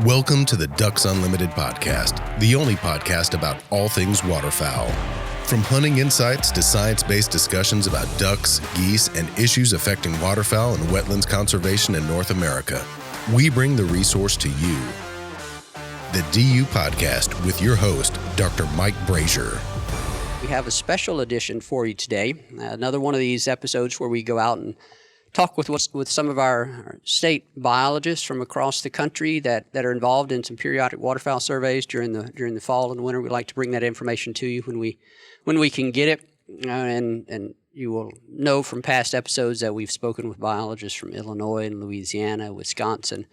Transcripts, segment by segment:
Welcome to the Ducks Unlimited podcast, the only podcast about all things waterfowl. From hunting insights to science-based discussions about ducks, geese, and issues affecting waterfowl and wetlands conservation in North America, we bring the resource to you. The DU Podcast with your host, Dr. Mike Brazier. We have a special edition for you today. Another one of these episodes where we go out and talk with some of our state biologists from across the country that are involved in some periodic waterfowl surveys during the fall and winter. We like to bring that information to you when we can get it, and you will know from past episodes that we've spoken with biologists from Illinois and Louisiana, Wisconsin,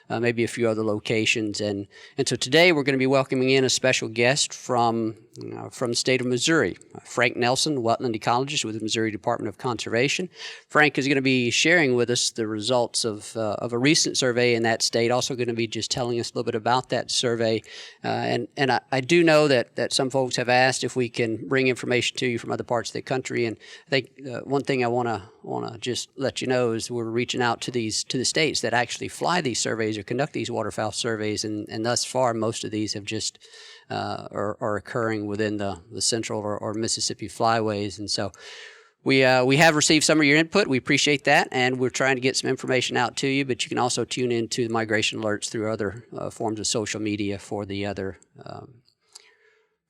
maybe a few other locations, and so today we're going to be welcoming in a special guest from the state of Missouri, Frank Nelson, wetland ecologist with the Missouri Department of Conservation. Frank is going to be sharing with us the results of a recent survey in that state. Also going to be just telling us a little bit about that survey, and I do know that some folks have asked if we can bring information to you from other parts of the country, and I think one thing I want to just let you know is we're reaching out to the states that actually fly these surveys or conduct these waterfowl surveys, and thus far most of these have just are occurring within the central or Mississippi flyways. And so we have received some of your input. We appreciate that, and we're trying to get some information out to you, but you can also tune into the migration alerts through other forms of social media for the other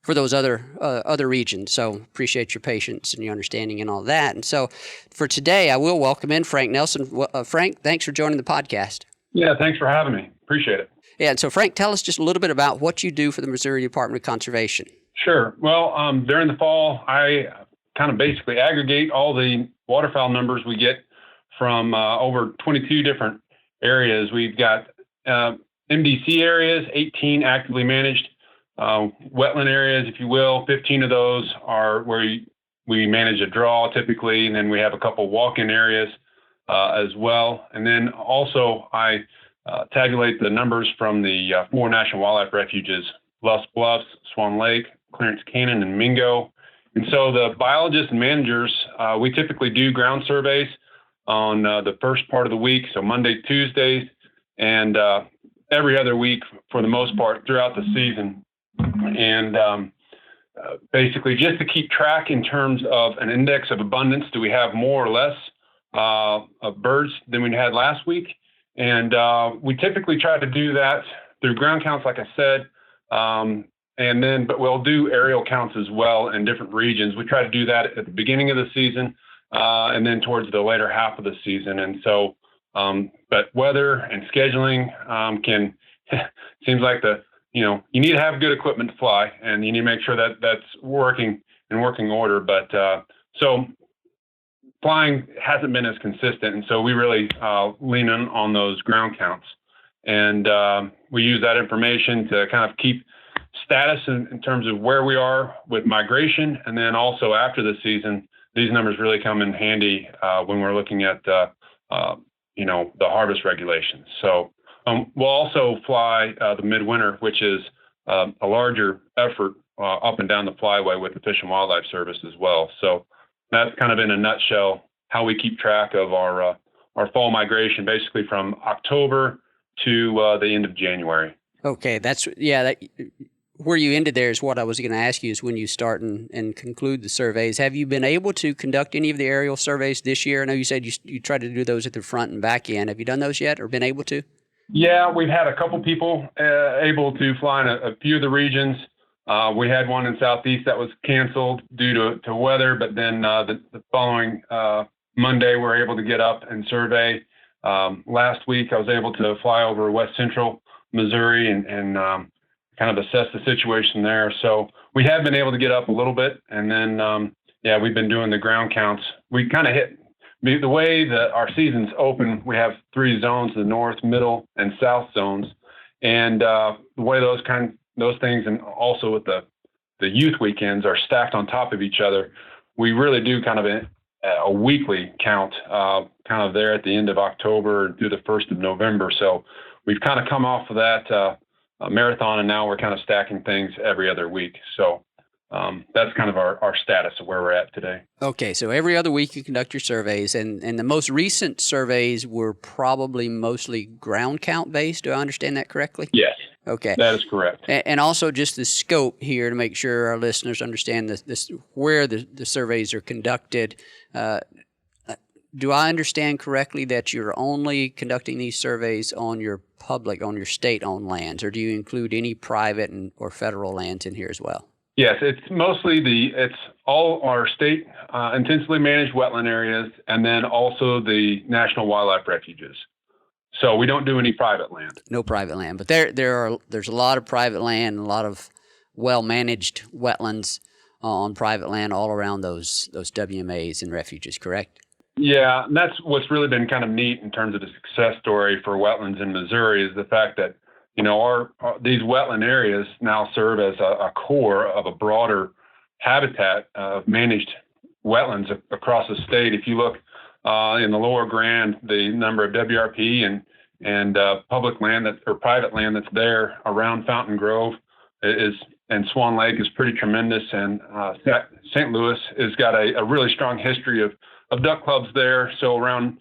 for those other regions. So appreciate your patience and your understanding and all that. And so for today, I will welcome in Frank Nelson. Frank, thanks for joining the podcast. Yeah, thanks for having me. Appreciate it. Yeah, and so Frank, tell us just a little bit about what you do for the Missouri Department of Conservation. Sure. Well, during the fall, I kind of basically aggregate all the waterfowl numbers we get from over 22 different areas. We've got MDC areas, 18 actively managed wetland areas, if you will. 15 of those are where we manage a draw typically, and then we have a couple walk-in areas as well. And then also I tabulate the numbers from the 4 national wildlife refuges, Lusk Bluffs, Swan Lake, Clarence Canyon, and Mingo. And so the biologists and managers, we typically do ground surveys on the first part of the week, so Monday, Tuesdays, and every other week for the most part throughout the season. And basically just to keep track in terms of an index of abundance, do we have more or less of birds than we had last week? And we typically try to do that through ground counts, like I said, but we'll do aerial counts as well in different regions. We try to do that at the beginning of the season and then towards the later half of the season. And so, but weather and scheduling seems like you need to have good equipment to fly, and you need to make sure that that's working in working order. But so flying hasn't been as consistent, and so we really lean on those ground counts, and we use that information to kind of keep status in terms of where we are with migration, and then also after the season, these numbers really come in handy when we're looking at the harvest regulations. So we'll also fly the midwinter, which is a larger effort up and down the flyway with the Fish and Wildlife Service as well. So that's kind of in a nutshell how we keep track of our fall migration, basically from October to the end of January. Okay, where you ended there is what I was going to ask you, is when you start and conclude the surveys. Have you been able to conduct any of the aerial surveys this year? I know you said you tried to do those at the front and back end. Have you done those yet or been able to? Yeah, we've had a couple people able to fly in a few of the regions. We had one in Southeast that was canceled due to weather, but then the following Monday, we were able to get up and survey. Last week, I was able to fly over West Central Missouri and kind of assess the situation there. So we have been able to get up a little bit, and then we've been doing the ground counts. We kind of hit the way that our season's open. We have 3 zones: the north, middle, and south zones, and the way those things, and also with the youth weekends, are stacked on top of each other. We really do kind of a weekly count, kind of there at the end of October through the 1st of November. So we've kind of come off of that marathon, and now we're kind of stacking things every other week. So that's kind of our status of where we're at today. Okay, so every other week you conduct your surveys, and the most recent surveys were probably mostly ground count based. Do I understand that correctly? Yes. Okay. That is correct. And also just the scope here to make sure our listeners understand this where the surveys are conducted. Do I understand correctly that you're only conducting these surveys on your state-owned lands, or do you include any private or federal lands in here as well? Yes, it's mostly it's all our state intensively managed wetland areas, and then also the national wildlife refuges. So we don't do any private land. No private land, but there's a lot of private land, and a lot of well-managed wetlands on private land all around those WMAs and refuges, correct? Yeah, and that's what's really been kind of neat in terms of the success story for wetlands in Missouri is the fact that, these wetland areas now serve as a core of a broader habitat of managed wetlands across the state. If you look in the Lower Grand, the number of WRP and public land or private land that's there around Fountain Grove and Swan Lake is pretty tremendous. And St. Louis has got a really strong history of duck clubs there. So around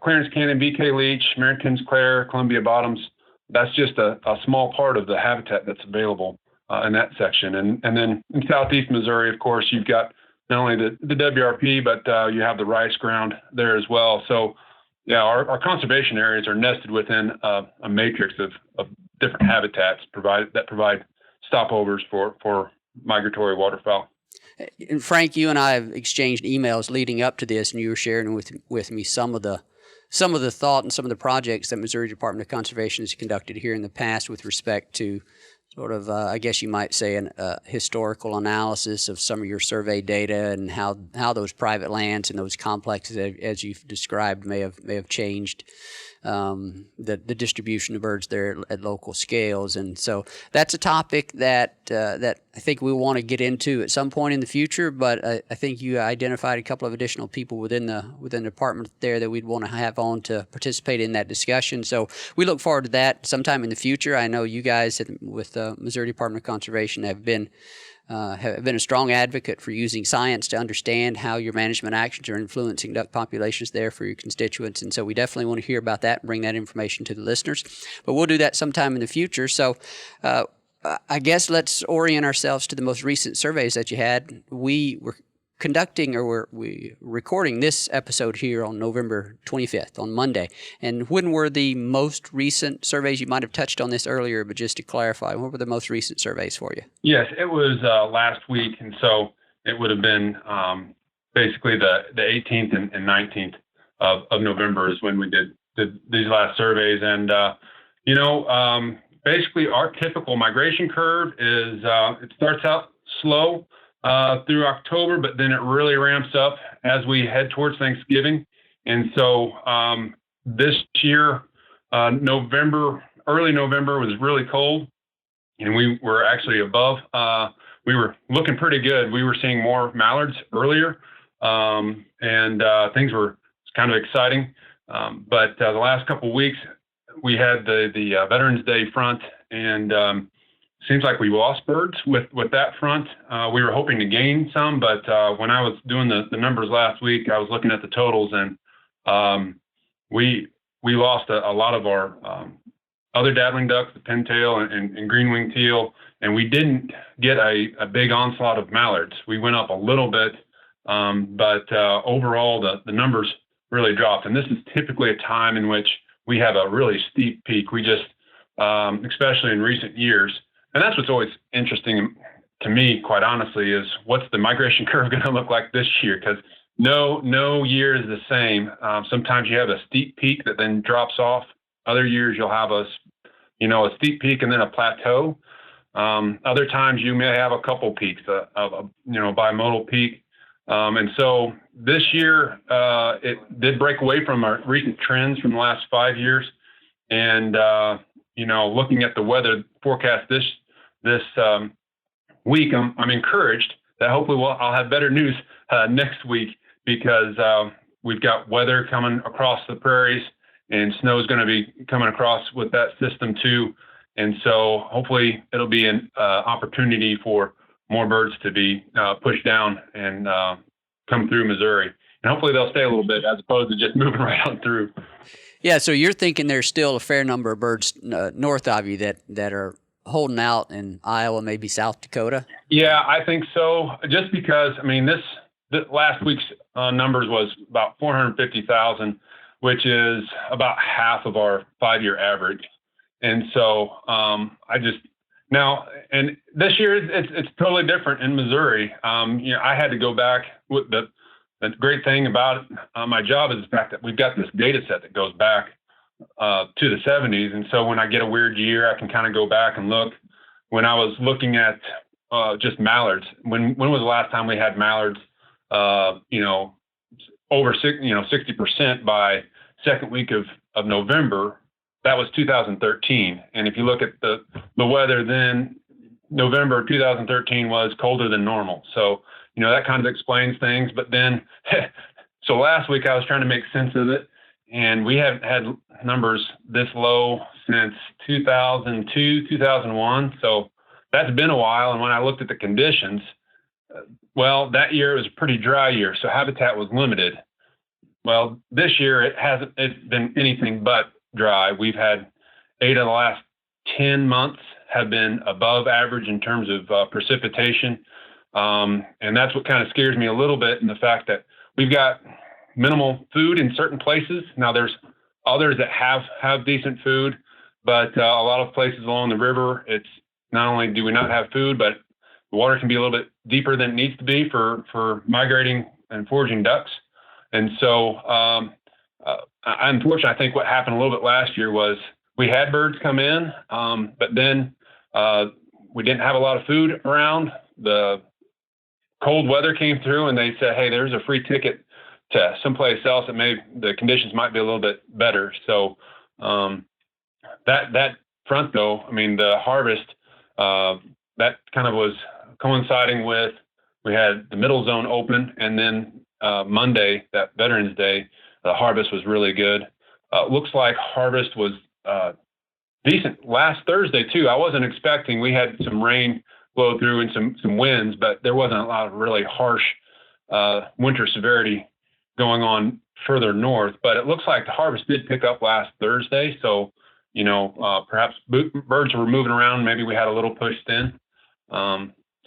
Clarence Canyon, BK Leach, Merrington's Clare, Columbia Bottoms, that's just a small part of the habitat that's available in that section. And then in southeast Missouri, of course, you've got not only the WRP, but you have the rice ground there as well. So, yeah, our conservation areas are nested within a matrix of different habitats that provide stopovers for migratory waterfowl. And Frank, you and I have exchanged emails leading up to this, and you were sharing with me some of the thought and some of the projects that Missouri Department of Conservation has conducted here in the past with respect to sort of, I guess you might say, a historical analysis of some of your survey data and how those private lands and those complexes, as you've described, may have changed the distribution of birds there at local scales. And so that's a topic that I think we want to get into at some point in the future. But I think you identified a couple of additional people within the department there that we'd want to have on to participate in that discussion. So we look forward to that sometime in the future. I know you guys with the Missouri Department of Conservation have been a strong advocate for using science to understand how your management actions are influencing duck populations there for your constituents. And so we definitely want to hear about that and bring that information to the listeners. But we'll do that sometime in the future. So I guess let's orient ourselves to the most recent surveys that you had. We were conducting, or we're recording this episode here on November 25th, on Monday. And when were the most recent surveys? You might have touched on this earlier, but just to clarify, what were the most recent surveys for you? Yes, it was last week, and so it would have been basically the 18th and 19th of November is when we did these last surveys. And, basically our typical migration curve is it starts out slow through October, but then it really ramps up as we head towards Thanksgiving. And so this year, early November was really cold, and we were actually above. We were looking pretty good. We were seeing more mallards earlier, and things were kind of exciting. But the last couple of weeks, we had the Veterans Day front, and seems like we lost birds with that front. We were hoping to gain some, but when I was doing the numbers last week, I was looking at the totals, and we lost a lot of our other dabbling ducks, the pintail and green-winged teal, and we didn't get a big onslaught of mallards. We went up a little bit, but overall the numbers really dropped. And this is typically a time in which we have a really steep peak. We just, especially in recent years, and that's what's always interesting to me, quite honestly, is what's the migration curve going to look like this year? Because no year is the same. Sometimes you have a steep peak that then drops off. Other years you'll have a steep peak and then a plateau. Other times you may have a couple peaks, a bimodal peak. And so this year it did break away from our recent trends from the last 5 years. And looking at the weather forecast this week, I'm encouraged that hopefully I'll have better news next week, because we've got weather coming across the prairies, and snow is going to be coming across with that system too. And so hopefully it'll be an opportunity for more birds to be pushed down and come through Missouri. And hopefully they'll stay a little bit as opposed to just moving right on through. Yeah, so you're thinking there's still a fair number of birds north of you that are holding out in Iowa, maybe South Dakota? Yeah, I think so. Just because, I mean, this last week's numbers was about 450,000, which is about half of our 5-year average. And so and this year it's totally different in Missouri. I had to go back with the great thing about my job is the fact that we've got this data set that goes back to the 70s. And so when I get a weird year, I can kind of go back and look. When I was looking at just mallards, when was the last time we had mallards, over 60% by second week of November? That was 2013. And if you look at the weather then, November 2013 was colder than normal. So, that kind of explains things. But then, so last week I was trying to make sense of it. And we haven't had numbers this low since 2002, 2001. So that's been a while. And when I looked at the conditions, that year it was a pretty dry year. So habitat was limited. Well, this year it's been anything but dry. We've had 8 of the last 10 months have been above average in terms of precipitation. And that's what kind of scares me a little bit, in the fact that we've got minimal food in certain places. Now there's others that have decent food, but a lot of places along the river, it's not only do we not have food, but the water can be a little bit deeper than it needs to be for migrating and foraging ducks. And so, unfortunately, I think what happened a little bit last year was we had birds come in, but then we didn't have a lot of food around. The cold weather came through, and they said, "Hey, there's a free ticket to someplace else that maybe the conditions might be a little bit better." So that front, though, I mean, the harvest, that kind of was coinciding with, we had the middle zone open, and then Monday, that Veterans Day, the harvest was really good. Looks like harvest was decent last Thursday too. I wasn't expecting, we had some rain blow through and some winds, but there wasn't a lot of really harsh winter severity going on further north. But it looks like the harvest did pick up last Thursday. So, perhaps birds were moving around. Maybe we had a little push then.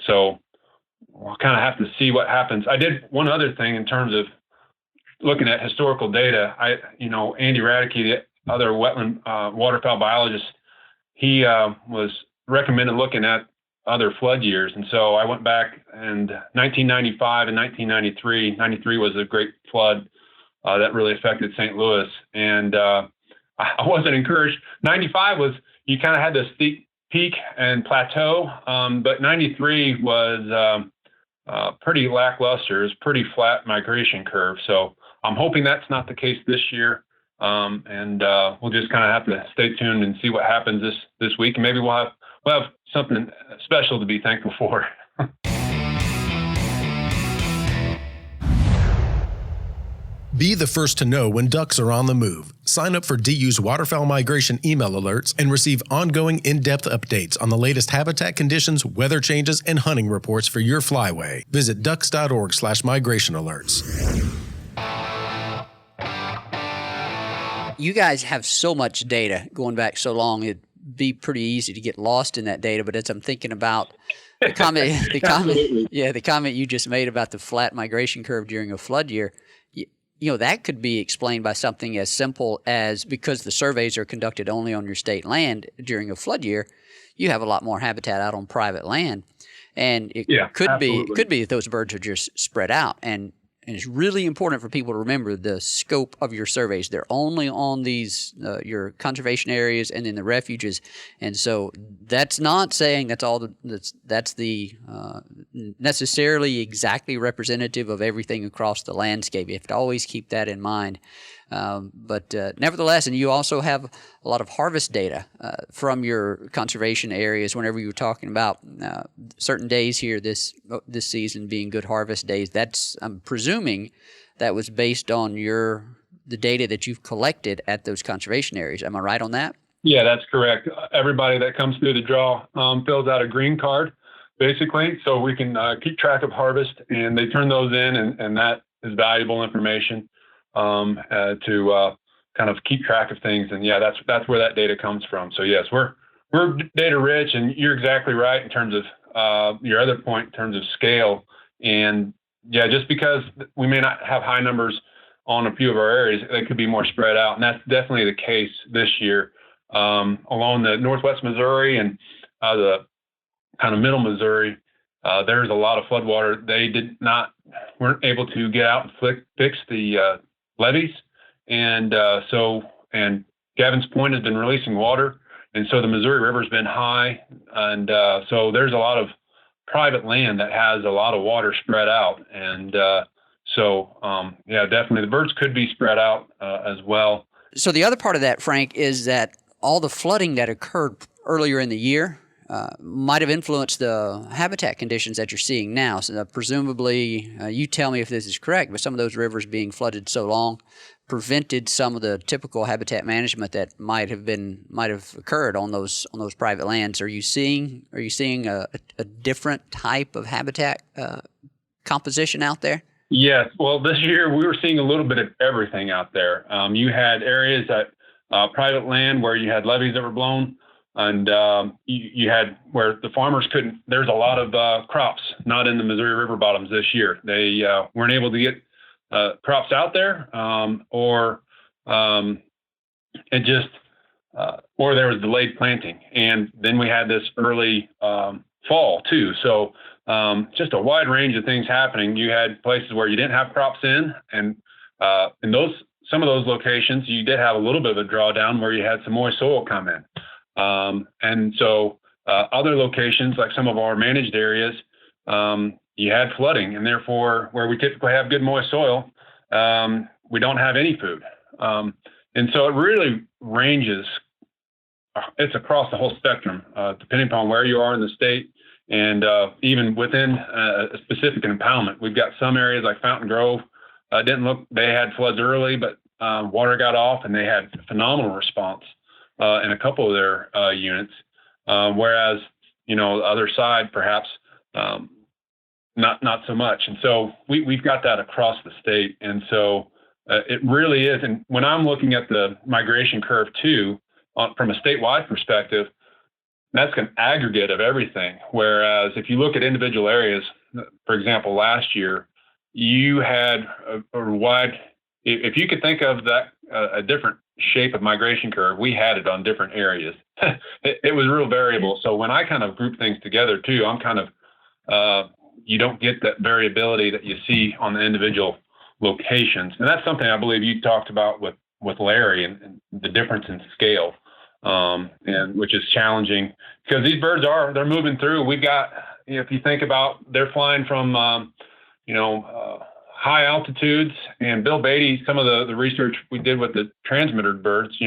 So we'll kind of have to see what happens. I did one other thing in terms of looking at historical data. Andy Radke, the other wetland waterfowl biologist, he was recommended looking at other flood years. And so I went back, and 1995 and 1993, 93 was a great flood that really affected St. Louis. And I wasn't encouraged. 95 was, you kind of had this steep peak and plateau, but 93 was pretty lackluster. It was pretty flat migration curve. So I'm hoping that's not the case this year. And we'll just kind of have to stay tuned and see what happens this week. And maybe we'll have something special to be thankful for. Be the first to know when ducks are on the move. Sign up for DU's waterfowl migration email alerts and receive ongoing in-depth updates on the latest habitat conditions, weather changes, and hunting reports for your flyway. Visit ducks.org/migration alerts. You guys have so much data going back so long, it'd be pretty easy to get lost in that data. But as I'm thinking about the comment you just made about the flat migration curve during a flood year, that could be explained by something as simple as, because the surveys are conducted only on your state land during a flood year, you have a lot more habitat out on private land. And it could be that those birds are just spread out. And it's really important for people to remember the scope of your surveys. They're only on these your conservation areas and then the refuges, and so that's not saying that's all. That's the necessarily exactly representative of everything across the landscape. You have to always keep that in mind. But nevertheless, and you also have a lot of harvest data from your conservation areas. Whenever you were talking about certain days here this season being good harvest days, I'm presuming that was based on the data that you've collected at those conservation areas. Am I right on that? Yeah, that's correct. Everybody that comes through the draw fills out a green card basically, so we can keep track of harvest, and they turn those in, and that is valuable information to kind of keep track of things. And yeah, that's where that data comes from. So yes, we're data rich, and you're exactly right in terms of your other point in terms of scale. And yeah, just because we may not have high numbers on a few of our areas, they could be more spread out, and that's definitely the case this year along the Northwest Missouri and the kind of middle Missouri. There's a lot of floodwater. They weren't able to get out and fix the levees, and Gavin's Point has been releasing water, and so the Missouri River's been high, and so there's a lot of private land that has a lot of water spread out, and yeah, definitely the birds could be spread out as well. So the other part of that, Frank, is that all the flooding that occurred earlier in the year might have influenced the habitat conditions that you're seeing now. So presumably, you tell me if this is correct, but some of those rivers being flooded so long prevented some of the typical habitat management that might have occurred on those private lands. Are you seeing a different type of habitat composition out there? Yes. Well, this year we were seeing a little bit of everything out there. You had areas that private land where you had levees that were blown, and you had where the farmers couldn't. There's a lot of crops not in the Missouri River bottoms this year. They weren't able to get crops out there, or there was delayed planting, and then we had this early fall too. So just a wide range of things happening. You had places where you didn't have crops in, and in some of those locations, you did have a little bit of a drawdown where you had some moist soil come in. And so other locations, like some of our managed areas, you had flooding, and therefore where we typically have good moist soil, we don't have any food. And so it really ranges. It's across the whole spectrum, depending upon where you are in the state. And even within a specific impoundment, we've got some areas like Fountain Grove. They had floods early, but water got off, and they had phenomenal response in a couple of their units. Whereas, the other side, perhaps not so much. And so we've got that across the state. And so it really is. And when I'm looking at the migration curve too, from a statewide perspective, that's an aggregate of everything. Whereas if you look at individual areas, for example, last year, you had a wide, if you could think of that, a different shape of migration curve, we had it on different areas. It was real variable. So when I kind of group things together too, I'm kind of, you don't get that variability that you see on the individual locations. And that's something I believe you talked about with Larry and the difference in scale. And which is challenging because these birds they're moving through. We've got, if you think about, they're flying from, high altitudes, and Bill Beatty, some of the research we did with the transmitted birds,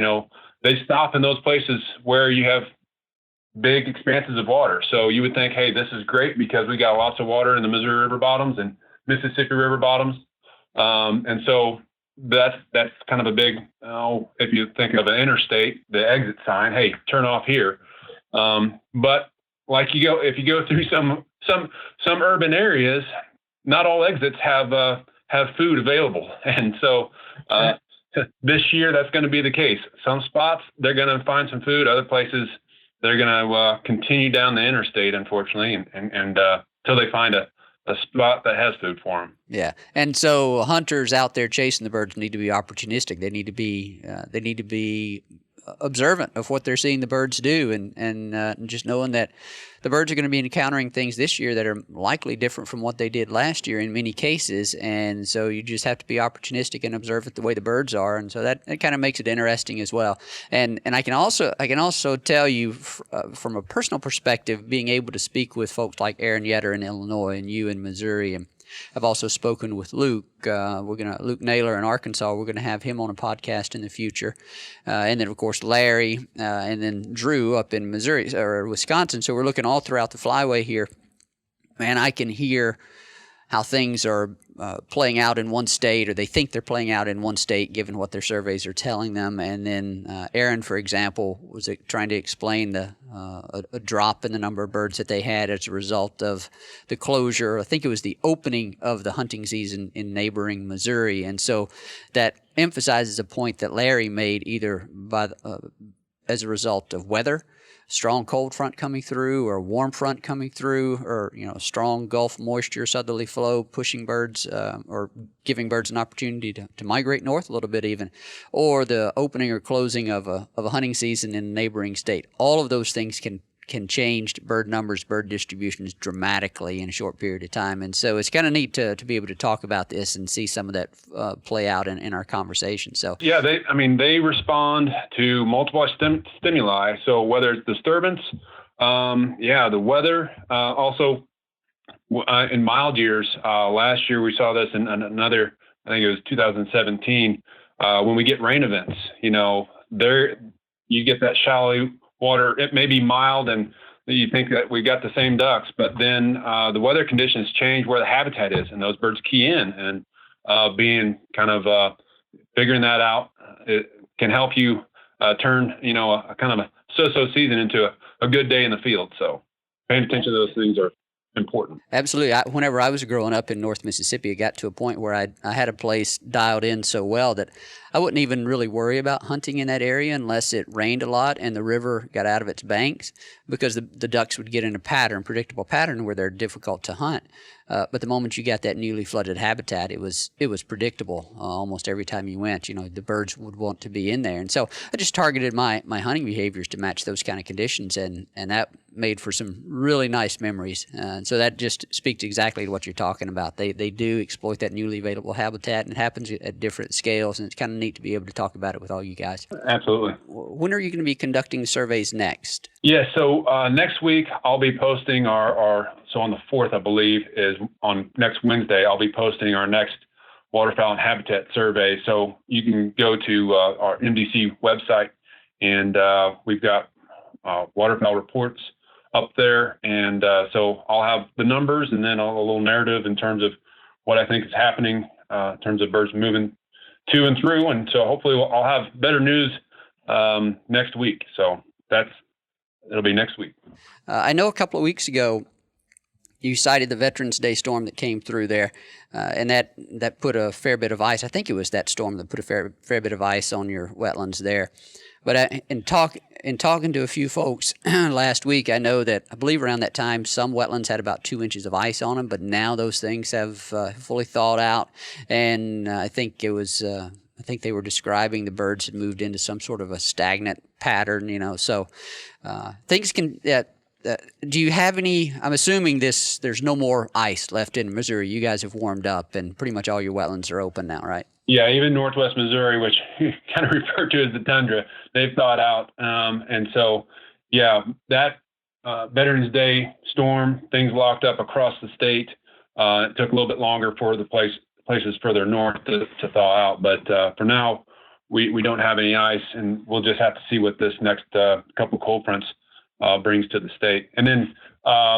they stop in those places where you have big expanses of water. So you would think, hey, this is great because we got lots of water in the Missouri River bottoms and Mississippi River bottoms. And so that's kind of a big, if you think of an interstate, the exit sign, hey, turn off here. But like if you go through some urban areas, not all exits have food available. And so this year that's going to be the case. Some spots they're going to find some food, other places they're going to continue down the interstate, unfortunately, and until they find a spot that has food for them. Yeah, and so hunters out there chasing the birds need to be opportunistic. They need to be observant of what they're seeing the birds do, and just knowing that the birds are going to be encountering things this year that are likely different from what they did last year in many cases. And so you just have to be opportunistic and observe it the way the birds are. And so that kind of makes it interesting as well. And I can also tell you from a personal perspective, being able to speak with folks like Aaron Yetter in Illinois and you in Missouri, and I've also spoken with Luke. Luke Naylor in Arkansas. We're gonna have him on a podcast in the future, and then of course Larry, and then Drew up in Missouri or Wisconsin. So we're looking all throughout the flyway here. Man, I can hear how things are playing out in one state, or they think they're playing out in one state, given what their surveys are telling them. And then Aaron, for example, was trying to explain the a drop in the number of birds that they had as a result of the closure. I think it was the opening of the hunting season in neighboring Missouri. And so that emphasizes a point that Larry made, either as a result of weather, strong cold front coming through, or a warm front coming through, or strong Gulf moisture, southerly flow pushing birds or giving birds an opportunity to migrate north a little bit even, or the opening or closing of a hunting season in a neighboring state. All of those things can change bird numbers, bird distributions dramatically in a short period of time. And so it's kind of neat to be able to talk about this and see some of that play out in our conversation. So yeah, they respond to multiple stimuli. So whether it's disturbance, the weather, also in mild years. Last year we saw this in another, I think it was 2017, when we get rain events. There you get that shallow water. It may be mild and you think that we got the same ducks, but then the weather conditions change where the habitat is, and those birds key in, and being kind of figuring that out, it can help you turn a kind of a so-so season into a good day in the field. So paying attention to those things are important. Absolutely. Whenever I was growing up in North Mississippi, it got to a point where I had a place dialed in so well that I wouldn't even really worry about hunting in that area unless it rained a lot and the river got out of its banks, because the ducks would get in a predictable pattern where they're difficult to hunt. But the moment you got that newly flooded habitat, it was predictable. Almost every time you went, the birds would want to be in there. And so I just targeted my hunting behaviors to match those kind of conditions, and that made for some really nice memories. And so that just speaks exactly to what you're talking about. They do exploit that newly available habitat, and it happens at different scales, and it's kind of neat to be able to talk about it with all you guys. Absolutely. When are you going to be conducting the surveys next? Yeah, so next week I'll be posting so on the 4th, I believe, is on next Wednesday, I'll be posting our next waterfowl and habitat survey. So you can go to our MDC website, and we've got waterfowl reports up there. And so I'll have the numbers and then a little narrative in terms of what I think is happening in terms of birds moving to and through. And so hopefully I'll have better news next week. So it'll be next week. I know a couple of weeks ago you cited the Veterans Day storm that came through there, and that put a fair bit of ice. I think it was that storm that put a fair bit of ice on your wetlands there. But in talking to a few folks last week, I know that I believe around that time some wetlands had about 2 inches of ice on them, but now those things have fully thawed out, and I think they were describing the birds had moved into some sort of a stagnant pattern, so things can. Do you have any? I'm assuming there's no more ice left in Missouri. You guys have warmed up, and pretty much all your wetlands are open now, right? Yeah, even Northwest Missouri, which you kind of refer to as the tundra, they've thawed out, and so that Veterans Day storm, things locked up across the state. It took a little bit longer for the places further north to thaw out, but for now, we don't have any ice, and we'll just have to see what this next couple cold fronts brings to the state. And then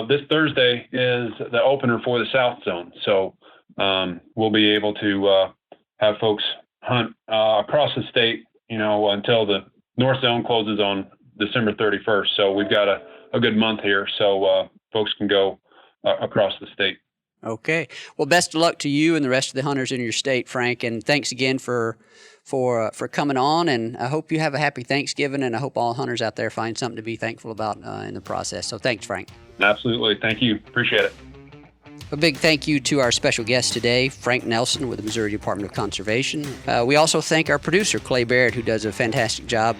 this Thursday is the opener for the South Zone, so we'll be able to have folks hunt across the state, until the North Zone closes on December 31st. So we've got a good month here, so folks can go across the state. Okay. Well, best of luck to you and the rest of the hunters in your state, Frank, and thanks again for coming on, and I hope you have a happy Thanksgiving, and I hope all hunters out there find something to be thankful about in the process. So thanks, Frank. Absolutely. Thank you. Appreciate it. A big thank you to our special guest today, Frank Nelson with the Missouri Department of Conservation. We also thank our producer, Clay Barrett, who does a fantastic job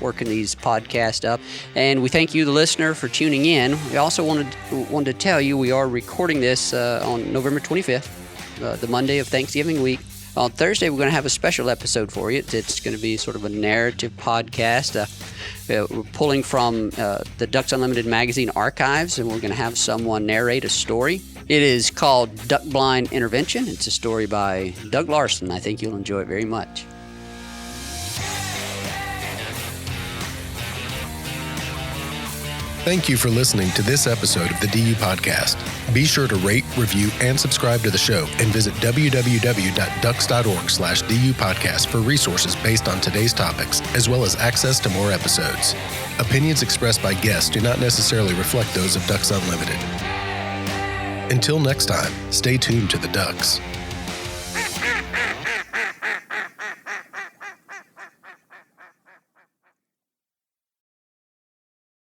working these podcasts up. And we thank you, the listener, for tuning in. We also wanted to tell you we are recording this on November 25th, the Monday of Thanksgiving week. On Thursday, we're going to have a special episode for you. It's going to be sort of a narrative podcast. We're pulling from the Ducks Unlimited magazine archives, and we're going to have someone narrate a story. It is called Duck Blind Intervention. It's a story by Doug Larson. I think you'll enjoy it very much. Thank you for listening to this episode of the DU Podcast. Be sure to rate, review, and subscribe to the show, and visit www.ducks.org/DU Podcast for resources based on today's topics, as well as access to more episodes. Opinions expressed by guests do not necessarily reflect those of Ducks Unlimited. Until next time, stay tuned to the Ducks.